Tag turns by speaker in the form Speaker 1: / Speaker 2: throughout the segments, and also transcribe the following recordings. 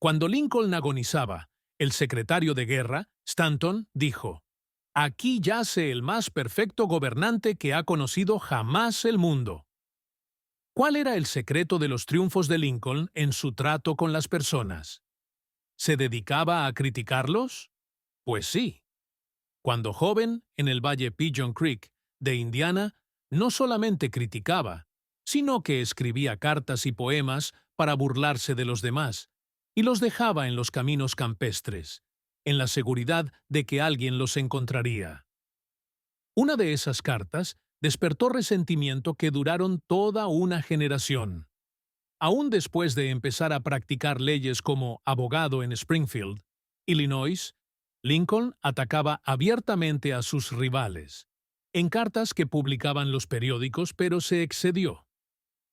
Speaker 1: Cuando Lincoln agonizaba, el secretario de guerra, Stanton, dijo: «Aquí yace el más perfecto gobernante que ha conocido jamás el mundo». ¿Cuál era el secreto de los triunfos de Lincoln en su trato con las personas? ¿Se dedicaba a criticarlos? Pues sí. Cuando joven, en el valle Pigeon Creek, de Indiana, no solamente criticaba, sino que escribía cartas y poemas para burlarse de los demás, y los dejaba en los caminos campestres, en la seguridad de que alguien los encontraría. Una de esas cartas despertó resentimiento que duraron toda una generación. Aún después de empezar a practicar leyes como abogado en Springfield, Illinois, Lincoln atacaba abiertamente a sus rivales, en cartas que publicaban los periódicos, pero se excedió.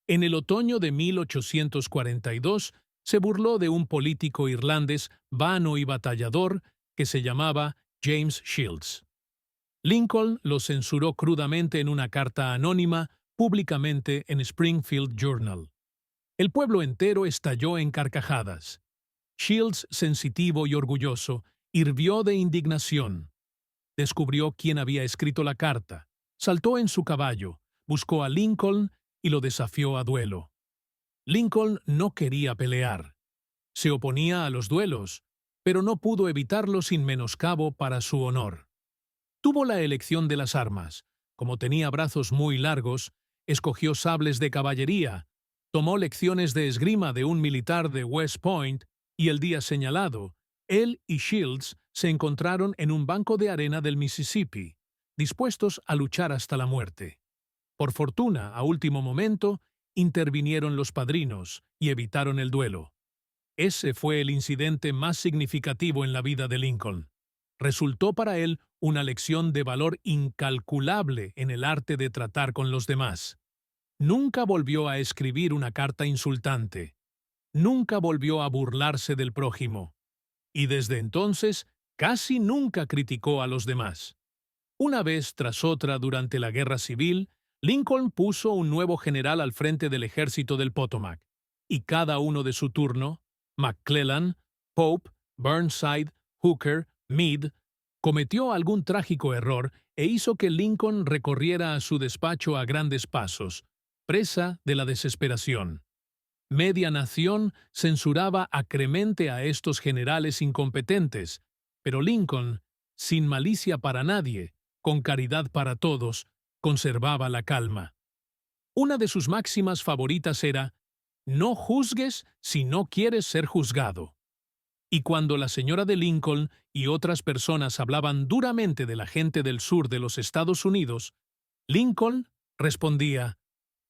Speaker 1: En el otoño de 1842 se burló de un político irlandés vano y batallador que se llamaba James Shields. Lincoln lo censuró crudamente en una carta anónima públicamente en Springfield Journal. El pueblo entero estalló en carcajadas. Shields, sensitivo y orgulloso, hirvió de indignación. Descubrió quién había escrito la carta, saltó en su caballo, buscó a Lincoln y lo desafió a duelo. Lincoln no quería pelear. Se oponía a los duelos, pero no pudo evitarlo sin menoscabo para su honor. Tuvo la elección de las armas. Como tenía brazos muy largos, escogió sables de caballería, tomó lecciones de esgrima de un militar de West Point y el día señalado, él y Shields se encontraron en un banco de arena del Mississippi, dispuestos a luchar hasta la muerte. Por fortuna, a último momento, intervinieron los padrinos y evitaron el duelo. Ese fue el incidente más significativo en la vida de Lincoln. Resultó para él una lección de valor incalculable en el arte de tratar con los demás. Nunca volvió a escribir una carta insultante. Nunca volvió a burlarse del prójimo. Y desde entonces casi nunca criticó a los demás. Una vez tras otra durante la Guerra Civil, Lincoln puso un nuevo general al frente del ejército del Potomac, y cada uno de su turno, McClellan, Pope, Burnside, Hooker, Meade, cometió algún trágico error e hizo que Lincoln recorriera a su despacho a grandes pasos, presa de la desesperación. Media nación censuraba acremente a estos generales incompetentes, pero Lincoln, sin malicia para nadie, con caridad para todos, conservaba la calma. Una de sus máximas favoritas era: «No juzgues si no quieres ser juzgado». Y cuando la señora de Lincoln y otras personas hablaban duramente de la gente del sur de los Estados Unidos, Lincoln respondía: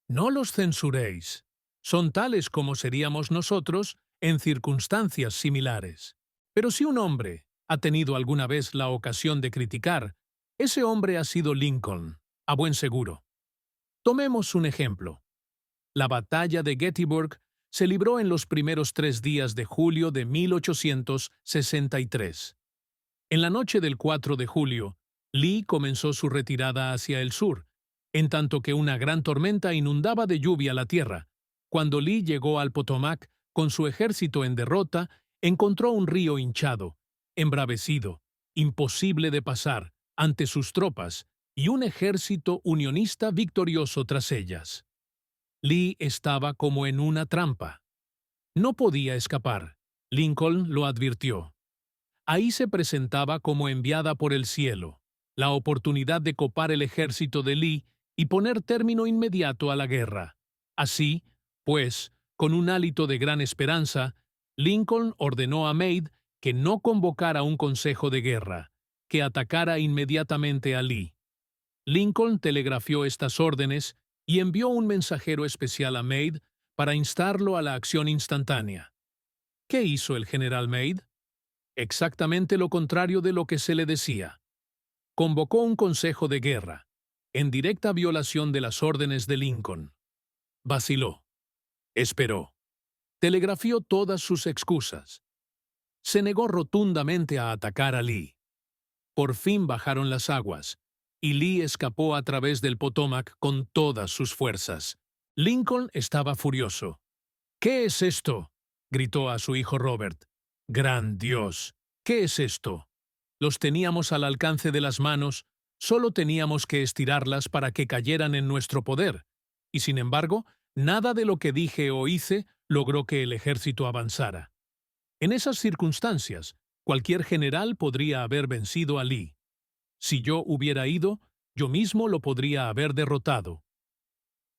Speaker 1: «No los censuréis. Son tales como seríamos nosotros en circunstancias similares». Pero si un hombre ha tenido alguna vez la ocasión de criticar, ese hombre ha sido Lincoln, a buen seguro. Tomemos un ejemplo. La batalla de Gettysburg se libró en los primeros 3 días de julio de 1863. En la noche del 4 de julio, Lee comenzó su retirada hacia el sur, en tanto que una gran tormenta inundaba de lluvia la tierra. Cuando Lee llegó al Potomac, con su ejército en derrota, encontró un río hinchado, embravecido, imposible de pasar, ante sus tropas, y un ejército unionista victorioso tras ellas. Lee estaba como en una trampa. No podía escapar. Lincoln lo advirtió. Ahí se presentaba como enviada por el cielo, la oportunidad de copar el ejército de Lee y poner término inmediato a la guerra. Así, pues, con un hálito de gran esperanza, Lincoln ordenó a Meade que no convocara un consejo de guerra, que atacara inmediatamente a Lee. Lincoln telegrafió estas órdenes y envió un mensajero especial a Meade para instarlo a la acción instantánea. ¿Qué hizo el general Meade? Exactamente lo contrario de lo que se le decía. Convocó un consejo de guerra, en directa violación de las órdenes de Lincoln. Vaciló. Esperó. Telegrafió todas sus excusas. Se negó rotundamente a atacar a Lee. Por fin bajaron las aguas, y Lee escapó a través del Potomac con todas sus fuerzas. Lincoln estaba furioso. «¿Qué es esto?», gritó a su hijo Robert. ¡Gran Dios! ¿Qué es esto? Los teníamos al alcance de las manos, solo teníamos que estirarlas para que cayeran en nuestro poder, y sin embargo, nada de lo que dije o hice logró que el ejército avanzara. En esas circunstancias, cualquier general podría haber vencido a Lee. Si yo hubiera ido, yo mismo lo podría haber derrotado.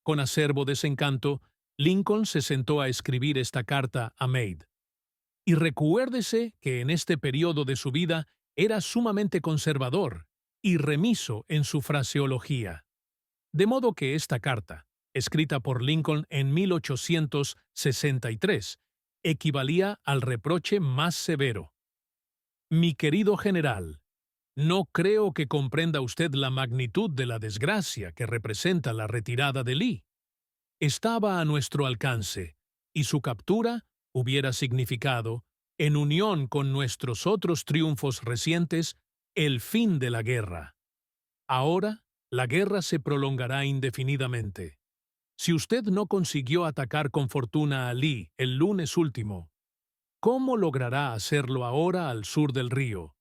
Speaker 1: Con acerbo desencanto, Lincoln se sentó a escribir esta carta a Meade. Y recuérdese que en este periodo de su vida era sumamente conservador y remiso en su fraseología. De modo que esta carta, escrita por Lincoln en 1863, equivalía al reproche más severo. Mi querido general, no creo que comprenda usted la magnitud de la desgracia que representa la retirada de Lee. Estaba a nuestro alcance, y su captura hubiera significado, en unión con nuestros otros triunfos recientes, el fin de la guerra. Ahora, la guerra se prolongará indefinidamente. Si usted no consiguió atacar con fortuna a Lee el lunes último, ¿cómo logrará hacerlo ahora al sur del río,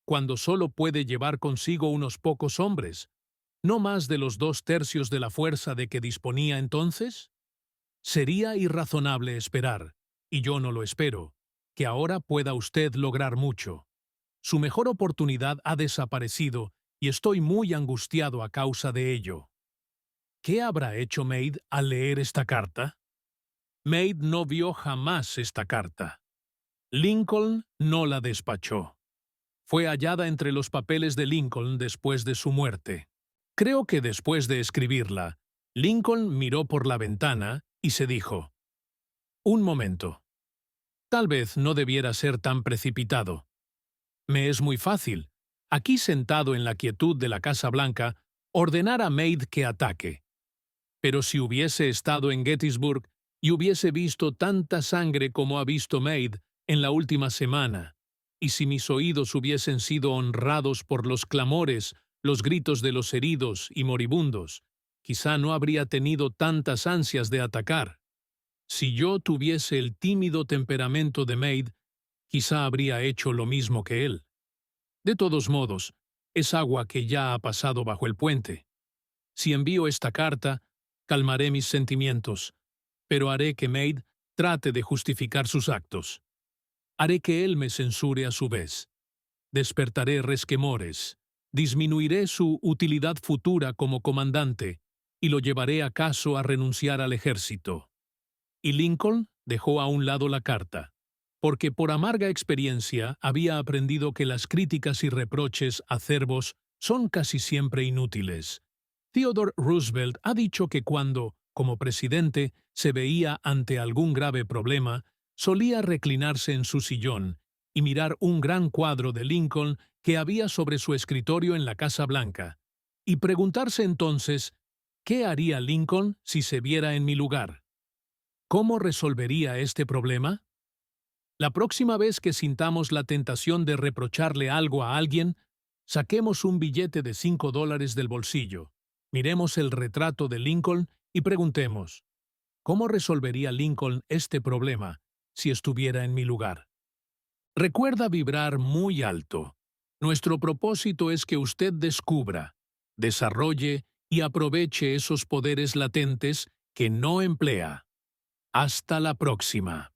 Speaker 1: cuando solo puede llevar consigo unos pocos hombres, no más de los 2/3 de la fuerza de que disponía entonces? Sería irrazonable esperar, y yo no lo espero, que ahora pueda usted lograr mucho. Su mejor oportunidad ha desaparecido y estoy muy angustiado a causa de ello. ¿Qué habrá hecho Meade al leer esta carta? Meade no vio jamás esta carta. Lincoln no la despachó. Fue hallada entre los papeles de Lincoln después de su muerte. Creo que después de escribirla, Lincoln miró por la ventana y se dijo: «Un momento. Tal vez no debiera ser tan precipitado. Me es muy fácil, aquí sentado en la quietud de la Casa Blanca, ordenar a Meade que ataque. Pero si hubiese estado en Gettysburg y hubiese visto tanta sangre como ha visto Meade en la última semana, y si mis oídos hubiesen sido honrados por los clamores, los gritos de los heridos y moribundos, quizá no habría tenido tantas ansias de atacar. Si yo tuviese el tímido temperamento de Meade, quizá habría hecho lo mismo que él. De todos modos, es agua que ya ha pasado bajo el puente. Si envío esta carta, calmaré mis sentimientos, pero haré que Meade trate de justificar sus actos. Haré que él me censure a su vez. Despertaré resquemores, disminuiré su utilidad futura como comandante y lo llevaré acaso a renunciar al ejército». Y Lincoln dejó a un lado la carta, porque por amarga experiencia había aprendido que las críticas y reproches acerbos son casi siempre inútiles. Theodore Roosevelt ha dicho que cuando, como presidente, se veía ante algún grave problema, solía reclinarse en su sillón y mirar un gran cuadro de Lincoln que había sobre su escritorio en la Casa Blanca, y preguntarse entonces, ¿qué haría Lincoln si se viera en mi lugar? ¿Cómo resolvería este problema? La próxima vez que sintamos la tentación de reprocharle algo a alguien, saquemos un billete de $5 del bolsillo, miremos el retrato de Lincoln y preguntemos, ¿cómo resolvería Lincoln este problema si estuviera en mi lugar? Recuerda vibrar muy alto. Nuestro propósito es que usted descubra, desarrolle y aproveche esos poderes latentes que no emplea. Hasta la próxima.